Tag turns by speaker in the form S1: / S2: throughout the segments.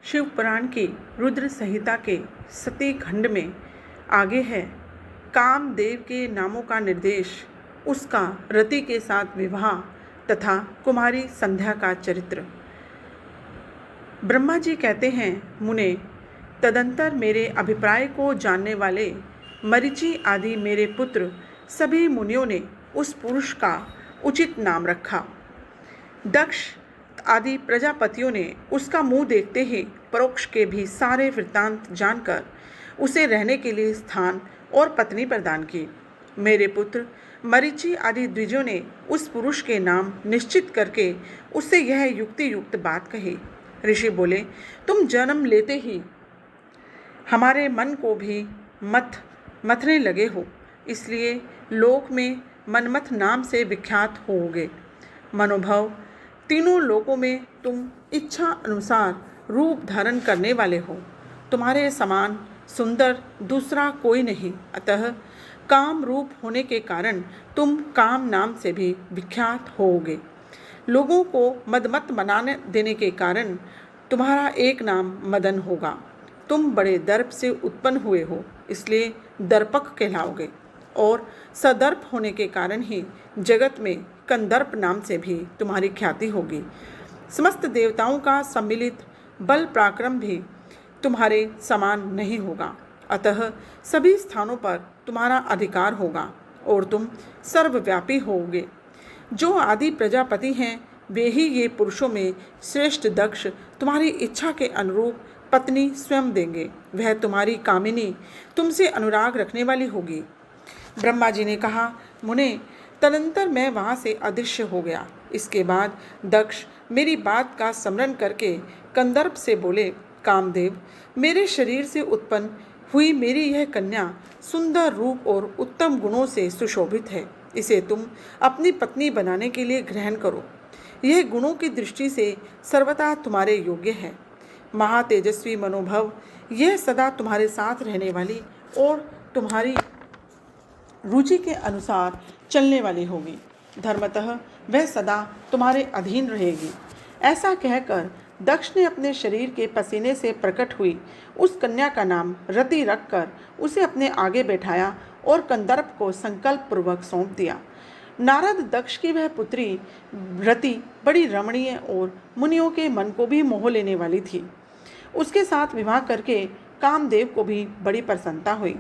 S1: शिव पुराण की रुद्र संहिता के सती खंड में आगे है कामदेव के नामों का निर्देश, उसका रति के साथ विवाह तथा कुमारी संध्या का चरित्र। ब्रह्मा जी कहते हैं, मुने, तदंतर मेरे अभिप्राय को जानने वाले मरीचि आदि मेरे पुत्र सभी मुनियों ने उस पुरुष का उचित नाम रखा। दक्ष आदि प्रजापतियों ने उसका मुंह देखते ही परोक्ष के भी सारे वृत्तांत जानकर उसे रहने के लिए स्थान और पत्नी प्रदान की। मेरे पुत्र मरीचि आदि द्विजों ने उस पुरुष के नाम निश्चित करके उससे यह युक्ति युक्त बात कही। ऋषि बोले, तुम जन्म लेते ही हमारे मन को भी मथने लगे हो, इसलिए लोक में मनमथ नाम से विख्यात होोगे। मनोभव तीनों लोकों में तुम इच्छा अनुसार रूप धारण करने वाले हो। तुम्हारे समान सुंदर दूसरा कोई नहीं, अतः काम रूप होने के कारण तुम काम नाम से भी विख्यात होोगे। लोगों को मदमत बनाने देने के कारण तुम्हारा एक नाम मदन होगा। तुम बड़े दर्प से उत्पन्न हुए हो, इसलिए दर्पक कहलाओगे, और सदर्प होने के कारण ही जगत में कंदर्प नाम से भी तुम्हारी ख्याति होगी। समस्त देवताओं का सम्मिलित बल पराक्रम भी तुम्हारे समान नहीं होगा, अतः सभी स्थानों पर तुम्हारा अधिकार होगा और तुम सर्वव्यापी होगे। जो आदि प्रजापति हैं वे ही ये पुरुषों में श्रेष्ठ दक्ष तुम्हारी इच्छा के अनुरूप पत्नी स्वयं देंगे। वह तुम्हारी कामिनी, तुमसे अनुराग रखने वाली होगी। ब्रह्मा जी ने कहा, मुने, तदंतर मैं वहाँ से अदृश्य हो गया। इसके बाद दक्ष मेरी बात का स्मरण करके कंदर्प से बोले, कामदेव, मेरे शरीर से उत्पन्न हुई मेरी यह कन्या सुंदर रूप और उत्तम गुणों से सुशोभित है। इसे तुम अपनी पत्नी बनाने के लिए ग्रहण करो। यह गुणों की दृष्टि से सर्वथा तुम्हारे योग्य है। महातेजस्वी मनोभव, यह सदा तुम्हारे साथ रहने वाली और तुम्हारी रुचि के अनुसार चलने वाली होगी। धर्मतः वह सदा तुम्हारे अधीन रहेगी। ऐसा कहकर दक्ष ने अपने शरीर के पसीने से प्रकट हुई उस कन्या का नाम रति रखकर उसे अपने आगे बैठाया और कंदर्प को संकल्प पूर्वक सौंप दिया। नारद दक्ष की वह पुत्री रति बड़ी रमणीय और मुनियों के मन को भी मोह लेने वाली थी। उसके साथ विवाह करके कामदेव को भी बड़ी प्रसन्नता हुई।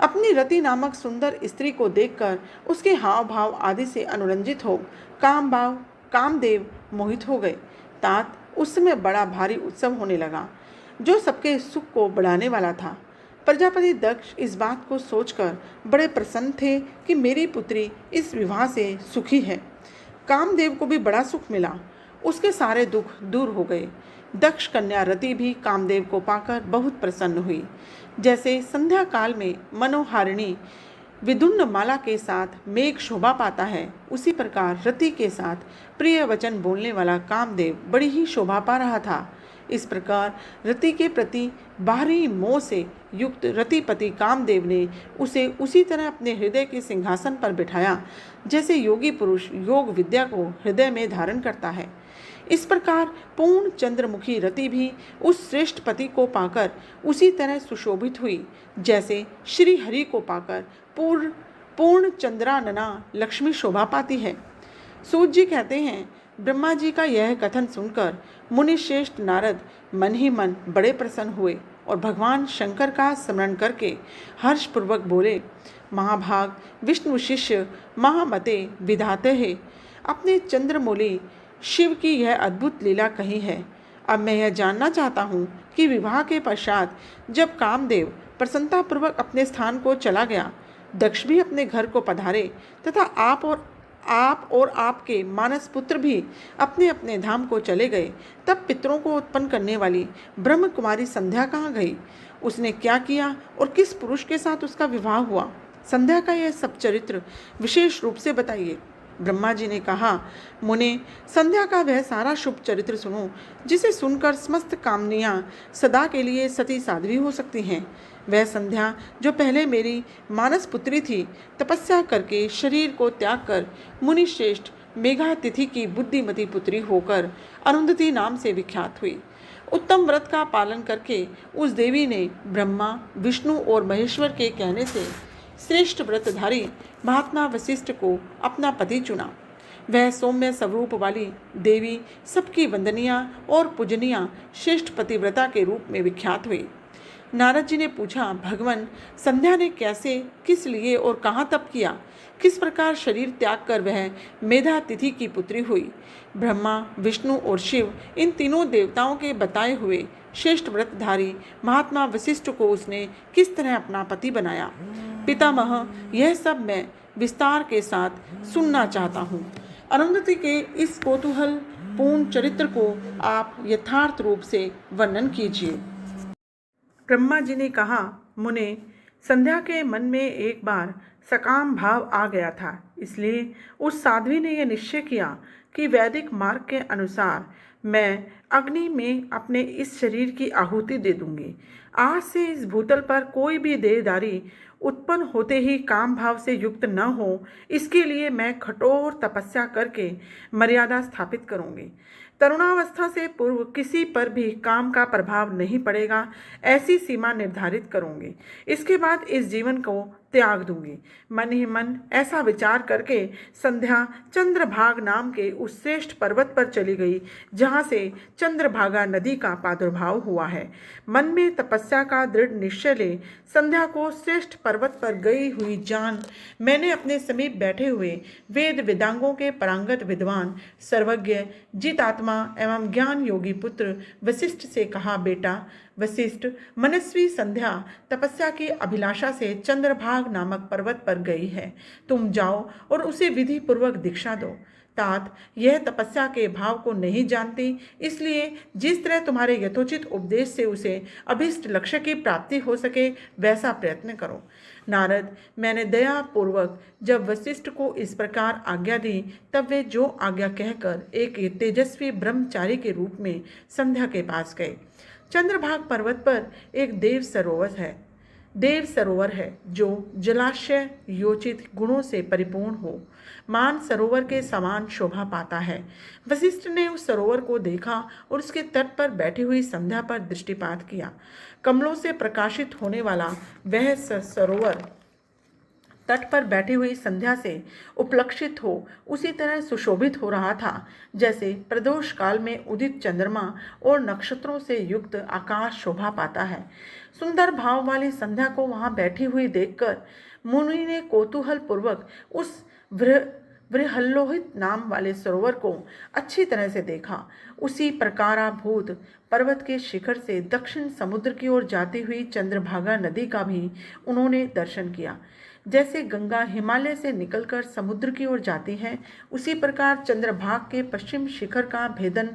S1: अपनी रति नामक सुंदर स्त्री को देखकर उसके हाव भाव आदि से अनुरंजित हो कामदेव मोहित हो गए। तात उस समय बड़ा भारी उत्सव होने लगा, जो सबके सुख को बढ़ाने वाला था। प्रजापति दक्ष इस बात को सोचकर बड़े प्रसन्न थे कि मेरी पुत्री इस विवाह से सुखी है। कामदेव को भी बड़ा सुख मिला, उसके सारे दुख दूर हो गए। दक्ष कन्या रति भी कामदेव को पाकर बहुत प्रसन्न हुई। जैसे संध्या काल में मनोहारिणी विदुन्न माला के साथ मेघ शोभा पाता है, उसी प्रकार रति के साथ प्रिय वचन बोलने वाला कामदेव बड़ी ही शोभा पा रहा था। इस प्रकार रति के प्रति बाहरी मोह से युक्त रतिपति कामदेव ने उसे उसी तरह अपने हृदय के सिंहासन पर बिठाया जैसे योगी पुरुष योग विद्या को हृदय में धारण करता है। इस प्रकार पूर्ण चंद्रमुखी रति भी उस श्रेष्ठ पति को पाकर उसी तरह सुशोभित हुई जैसे श्री हरि को पाकर पूर्ण चंद्रानना लक्ष्मी शोभा पाती है। सूत जी कहते हैं, ब्रह्मा जी का यह कथन सुनकर मुनि श्रेष्ठ नारद मन ही मन बड़े प्रसन्न हुए और भगवान शंकर का स्मरण करके हर्षपूर्वक बोले, महाभाग विष्णु शिष्य महामते विधाते है, अपने चंद्रमौली शिव की यह अद्भुत लीला कही है। अब मैं यह जानना चाहता हूँ कि विवाह के पश्चात जब कामदेव प्रसन्नतापूर्वक अपने स्थान को चला गया, दक्ष भी अपने घर को पधारे तथा आप और आपके मानस पुत्र भी अपने अपने धाम को चले गए, तब पितरों को उत्पन्न करने वाली ब्रह्म कुमारी संध्या कहाँ गई? उसने क्या किया और किस पुरुष के साथ उसका विवाह हुआ? संध्या का यह सब चरित्र विशेष रूप से बताइए। ब्रह्मा जी ने कहा, मुने, संध्या का वह सारा शुभ चरित्र सुनो जिसे सुनकर समस्त कामनियाँ सदा के लिए सती साध्वी हो सकती हैं। वह संध्या जो पहले मेरी मानस पुत्री थी, तपस्या करके शरीर को त्याग कर मुनि श्रेष्ठ मेघातिथि की बुद्धिमती पुत्री होकर अरुंधति नाम से विख्यात हुई। उत्तम व्रत का पालन करके उस देवी ने ब्रह्मा, विष्णु और महेश्वर के कहने से श्रेष्ठ व्रतधारी महात्मा वशिष्ठ को अपना पति चुना। वह सौम्य स्वरूप वाली देवी सबकी वंदनीय और पूजनीय श्रेष्ठ पतिव्रता के रूप में विख्यात हुई। नारद जी ने पूछा, भगवान, संध्या ने कैसे, किस लिए और कहाँ तप किया? किस प्रकार शरीर त्याग कर वह मेधातिथि की पुत्री हुई? ब्रह्मा, विष्णु और शिव, इन तीनों देवताओं के बताए हुए श्रेष्ठ व्रतधारी महात्मा वशिष्ठ को उसने किस तरह अपना पति बनाया? पितामह, यह सब मैं विस्तार के साथ सुनना चाहता हूँ। अरुंधति के इस कौतूहल पूर्ण चरित्र को आप यथार्थ रूप से वर्णन कीजिए। ब्रह्मा जी ने कहा, मुने, संध्या के मन में एक बार सकाम भाव आ गया था, इसलिए उस साध्वी ने यह निश्चय किया कि वैदिक मार्ग के अनुसार मैं अग्नि में अपने इस शरीर की आहुति दे दूंगी। आज से इस भूतल पर कोई भी देहधारी उत्पन्न होते ही काम भाव से युक्त न हो, इसके लिए मैं कठोर तपस्या करके मर्यादा स्थापित करूंगी। तरुणावस्था से पूर्व किसी पर भी काम का प्रभाव नहीं पड़ेगा, ऐसी सीमा निर्धारित करूंगी। इसके बाद इस जीवन को त्याग दूंगी। मन ही मन ऐसा विचार करके संध्या चंद्रभाग नाम के उस श्रेष्ठ पर्वत पर चली गई, जहाँ से चंद्रभागा नदी का प्रादुर्भाव हुआ है। मन में तपस्या का दृढ़ निश्चय ले संध्या को श्रेष्ठ पर्वत पर गई हुई जान मैंने अपने समीप बैठे हुए वेद वेदांगों के पारंगत विद्वान, सर्वज्ञ, जितात्मा एवं ज्ञान योगी पुत्र वशिष्ठ से कहा, बेटा वशिष्ठ, मनस्वी संध्या तपस्या की अभिलाषा से चंद्रभाग नामक पर्वत पर गई है। तुम जाओ और उसे विधि पूर्वक दीक्षा दो। तात, यह तपस्या के भाव को नहीं जानती, इसलिए जिस तरह तुम्हारे यथोचित उपदेश से उसे अभिष्ट लक्ष्य की प्राप्ति हो सके वैसा प्रयत्न करो। नारद, मैंने दया पूर्वक जब वशिष्ठ को इस प्रकार आज्ञा दी, तब वे जो आज्ञा कहकर एक तेजस्वी ब्रह्मचारी के रूप में संध्या के पास गए। चंद्रभाग पर्वत पर एक देव सरोवर है जो जलाशय योचित गुणों से परिपूर्ण हो, मान सरोवर के समान शोभा पाता है। वशिष्ठ ने उस सरोवर को देखा और उसके तट पर बैठी हुई संध्या पर दृष्टिपात किया। कमलों से प्रकाशित होने वाला वह सरोवर तट पर बैठी हुई संध्या से उपलक्षित हो उसी तरह सुशोभित हो रहा था जैसे प्रदोष काल में उदित चंद्रमा और नक्षत्रों से युक्त आकाश शोभा पाता है। सुंदर भाव वाली संध्या को वहां बैठी हुई देखकर मुनि ने कौतूहल पूर्वक उस बृहल्लोहित नाम वाले सरोवर को अच्छी तरह से देखा। उसी प्रकाराभूत पर्वत के शिखर से दक्षिण समुद्र की ओर जाती हुई चंद्रभागा नदी का भी उन्होंने दर्शन किया। जैसे गंगा हिमालय से निकलकर समुद्र की ओर जाती है, उसी प्रकार चंद्रभाग के पश्चिम शिखर का भेदन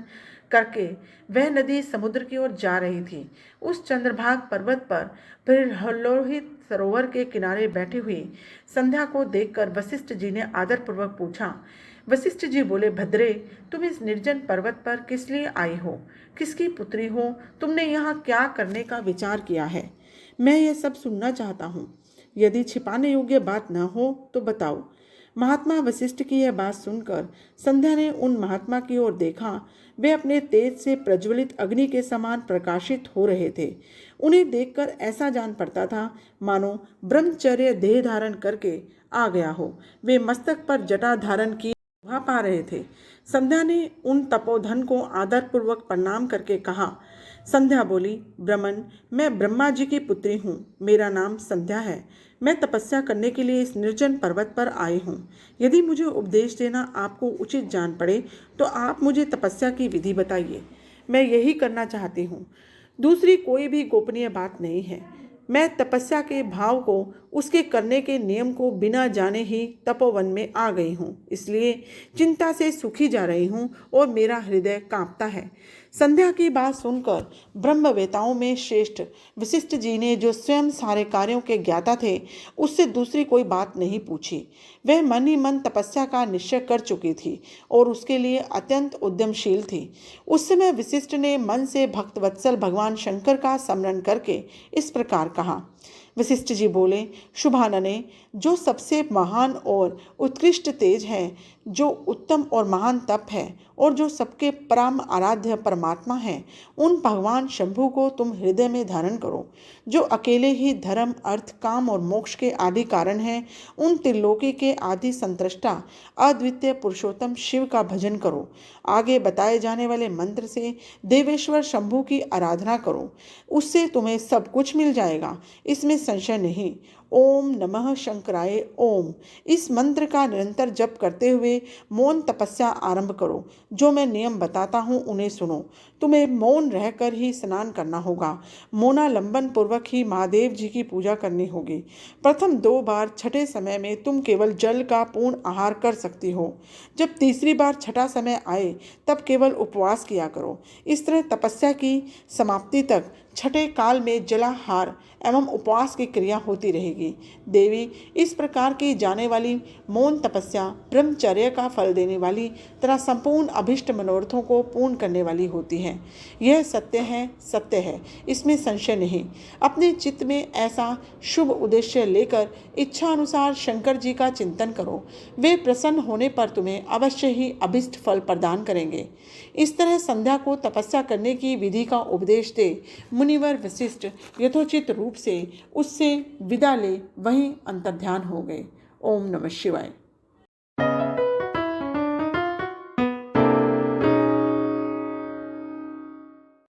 S1: करके वह नदी समुद्र की ओर जा रही थी। उस चंद्रभाग पर्वत पर बृहल्लोहित सरोवर के किनारे बैठी हुई संध्या को देखकर वशिष्ठ जी ने आदरपूर्वक पूछा। वशिष्ठ जी बोले, भद्रे, तुम इस निर्जन पर्वत पर किस लिए आई हो? किसकी पुत्री हो? तुमने यहाँ क्या करने का विचार किया है? मैं यह सब सुनना चाहता हूँ। यदि छिपाने योग्य बात न हो तो बताओ। महात्मा वशिष्ठ की यह बात सुनकर संध्या ने उन महात्मा की ओर देखा। वे अपने तेज से प्रज्वलित अग्नि के समान प्रकाशित हो रहे थे। उन्हें देखकर ऐसा जान पड़ता था मानो ब्रह्मचर्य देह धारण करके आ गया हो। वे मस्तक पर जटा धारण की शोभा पा रहे थे। संध्या ने उन तपोधन को आदरपूर्वक प्रणाम करके कहा। संध्या बोली, ब्रह्मन, मैं ब्रह्मा जी की पुत्री हूँ। मेरा नाम संध्या है। मैं तपस्या करने के लिए इस निर्जन पर्वत पर आई हूँ। यदि मुझे उपदेश देना आपको उचित जान पड़े तो आप मुझे तपस्या की विधि बताइए। मैं यही करना चाहती हूँ। दूसरी कोई भी गोपनीय बात नहीं है। मैं तपस्या के भाव को, उसके करने के नियम को बिना जाने ही तपोवन में आ गई हूँ, इसलिए चिंता से सूखी जा रही हूँ और मेरा हृदय कांपता है। संध्या की बात सुनकर ब्रह्मवेताओं में श्रेष्ठ वशिष्ठ जी ने, जो स्वयं सारे कार्यों के ज्ञाता थे, उससे दूसरी कोई बात नहीं पूछी। वह मन ही मन तपस्या का निश्चय कर चुकी थी और उसके लिए अत्यंत उद्यमशील थी। उस समय वशिष्ठ ने मन से भक्तवत्सल भगवान शंकर का स्मरण करके इस प्रकार कहा। वशिष्ठ जी बोले, शुभानने, जो सबसे महान और उत्कृष्ट तेज है, जो उत्तम और महान तप है और जो सबके परम आराध्य परमात्मा है, उन भगवान शंभु को तुम हृदय में धारण करो, जो अकेले ही धर्म, अर्थ, काम और मोक्ष के आदि कारण हैं। उन त्रिलोकी के आदि संतृष्टा अद्वितीय पुरुषोत्तम शिव का भजन करो। आगे बताए जाने वाले मंत्र से देवेश्वर शंभु की आराधना करो, उससे तुम्हें सब कुछ मिल जाएगा, इसमें संशय नहीं। ओम नमः शंकराय ओम। इस मंत्र का निरंतर जप करते हुए मौन तपस्या आरंभ करो। जो मैं नियम बताता हूँ उन्हें सुनो। तुम्हें मौन रहकर ही स्नान करना होगा। मौनालंबन पूर्वक ही महादेव जी की पूजा करनी होगी। प्रथम 2 बार छठे समय में तुम केवल जल का पूर्ण आहार कर सकती हो। जब तीसरी बार छठा समय आए तब केवल उपवास किया करो। इस तरह तपस्या की समाप्ति तक छठे काल में जलाहार एवं उपवास की क्रिया होती रहेगी। देवी, इस प्रकार की जाने वाली मौन तपस्या ब्रह्मचर्य का फल देने वाली तथा संपूर्ण अभिष्ट मनोरथों को पूर्ण करने वाली होती है। यह सत्य है, इसमें संशय नहीं। अपने चित्त में ऐसा शुभ उद्देश्य लेकर इच्छा अनुसार शंकर जी का चिंतन करो। वे प्रसन्न होने पर तुम्हें अवश्य ही अभिष्ट फल प्रदान करेंगे। इस तरह संध्या को तपस्या करने की विधि का उपदेश दे मुनिवर वशिष्ठ यथोचित रूप से उससे विदा ले वहीं अंतर्ध्यान हो गए। ओम नमः शिवाय।